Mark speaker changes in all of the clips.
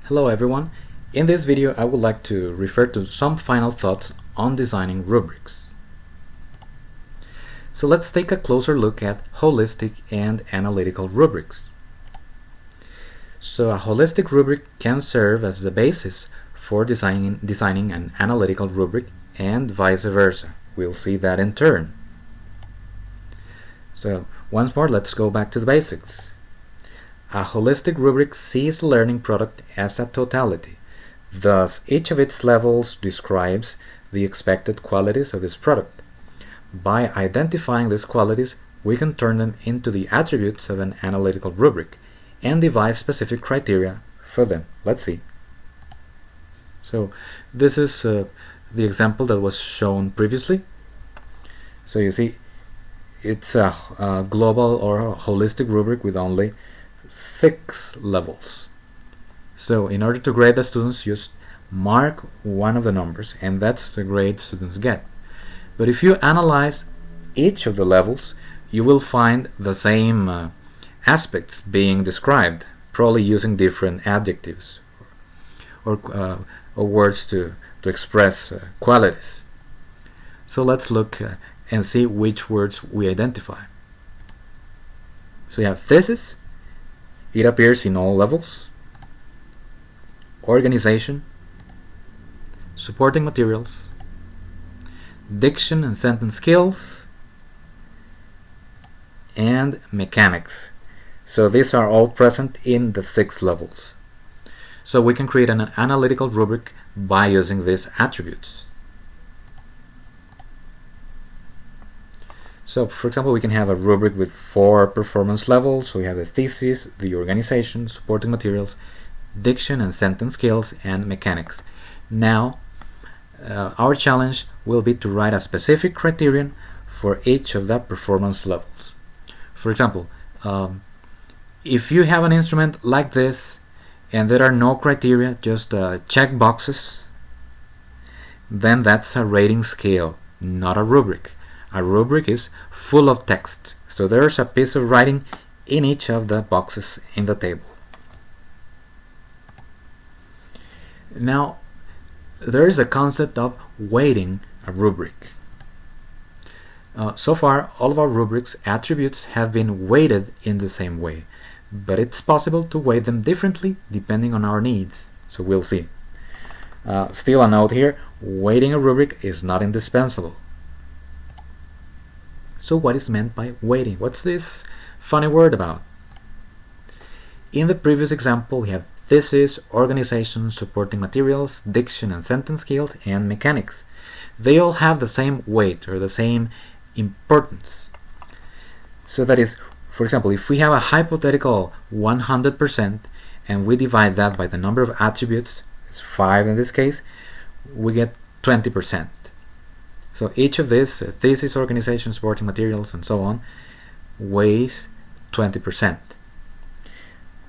Speaker 1: Hello everyone. In this video I would like to refer to some final thoughts on designing rubrics. So let's take a closer look at holistic and analytical rubrics. So a holistic rubric can serve as the basis for designing an analytical rubric and vice versa. We'll see that in turn. So once more, let's go back to the basics. A holistic rubric sees the learning product as a totality. Thus, each of its levels describes the expected qualities of this product. By identifying these qualities, we can turn them into the attributes of an analytical rubric and devise specific criteria for them. Let's see. So this is the example that was shown previously. So you see, it's a global or holistic rubric with only 6 levels. So in order to grade the students, just mark one of the numbers, and that's the grade students get. But if you analyze each of the levels, you will find the same aspects being described, probably using different adjectives or words to express qualities. So let's look and see which words we identify. So you have thesis. It appears in all levels. Organization, supporting materials, diction and sentence skills, and mechanics. So these are all present in the 6 levels. So we can create an analytical rubric by using these attributes. So, for example, we can have a rubric with 4 performance levels. So we have the thesis, the organization, supporting materials, diction and sentence skills, and mechanics. Now, our challenge will be to write a specific criterion for each of the performance levels. For example, if you have an instrument like this and there are no criteria, just check boxes, then that's a rating scale, not a rubric. A rubric is full of text, so there's a piece of writing in each of the boxes in the table. Now, there is a concept of weighting a rubric. So far, all of our rubrics attributes have been weighted in the same way, but it's possible to weight them differently depending on our needs, so we'll see. Still a note here, weighting a rubric is not indispensable. So what is meant by weighting? What's this funny word about? In the previous example, we have thesis, organization, supporting materials, diction and sentence skills, and mechanics. They all have the same weight or the same importance. So that is, for example, if we have a hypothetical 100% and we divide that by the number of attributes, it's 5 in this case, we get 20%. So each of these, thesis, organization, supporting materials, and so on, weighs 20%.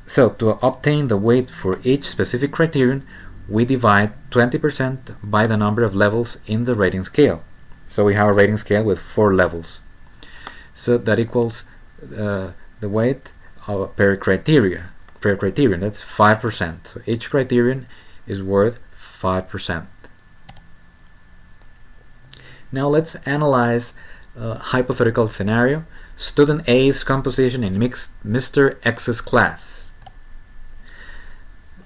Speaker 1: So to obtain the weight for each specific criterion, we divide 20% by the number of levels in the rating scale. So we have a rating scale with 4 levels. So that equals the weight per criterion. That's 5%. So each criterion is worth 5%. Now let's analyze a hypothetical scenario. Student A's composition in Mr. X's class.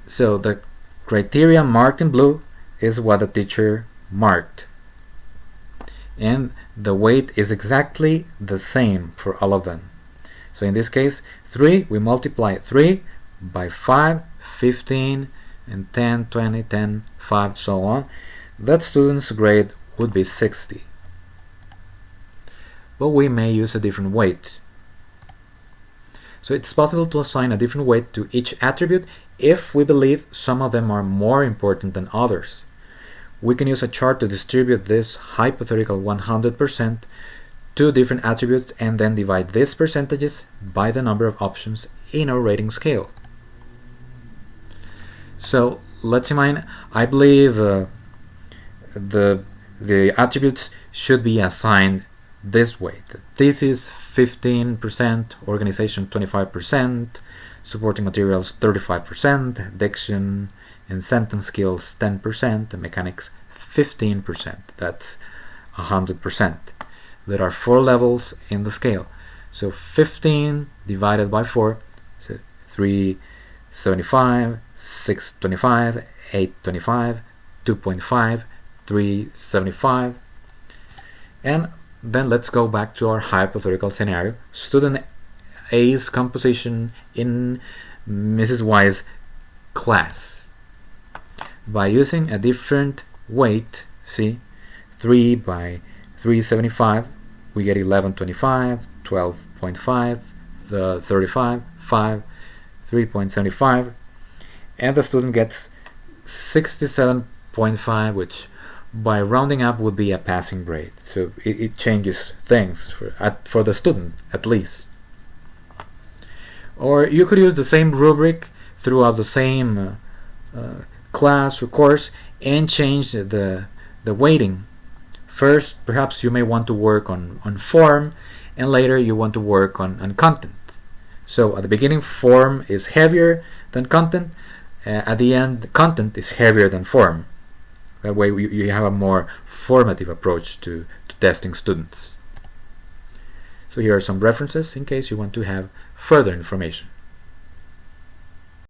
Speaker 1: So the criteria marked in blue is what the teacher marked. And the weight is exactly the same for all of them. So in this case, 3, we multiply 3 by 5, 15, and 10, 20, 10, 5, so on. That student's grade would be 60. But we may use a different weight. So it's possible to assign a different weight to each attribute if we believe some of them are more important than others. We can use a chart to distribute this hypothetical 100% to different attributes and then divide these percentages by the number of options in our rating scale. So let's imagine I believe the attributes should be assigned this way. The thesis 15%, organization 25%, supporting materials 35%, diction in sentence skills 10%, and mechanics 15%. That's 100%. There are 4 levels in the scale. So 15 divided by 4, so 375, 625, 825, 2.5, 375. And then let's go back to our hypothetical scenario. Student A's composition in Mrs. Y's class. By using a different weight, see, 3 by 375, we get 1125, 12.5, the 35, 5, 3.75, and the student gets 67.5, which by rounding up would be a passing grade. So it changes things for the student, at least. Or you could use the same rubric throughout the same class or course and change the weighting. First, perhaps you may want to work on form, and later you want to work on content. So at the beginning, form is heavier than content. At the end, content is heavier than form. That way you have a more formative approach to testing students. So here are some references in case you want to have further information.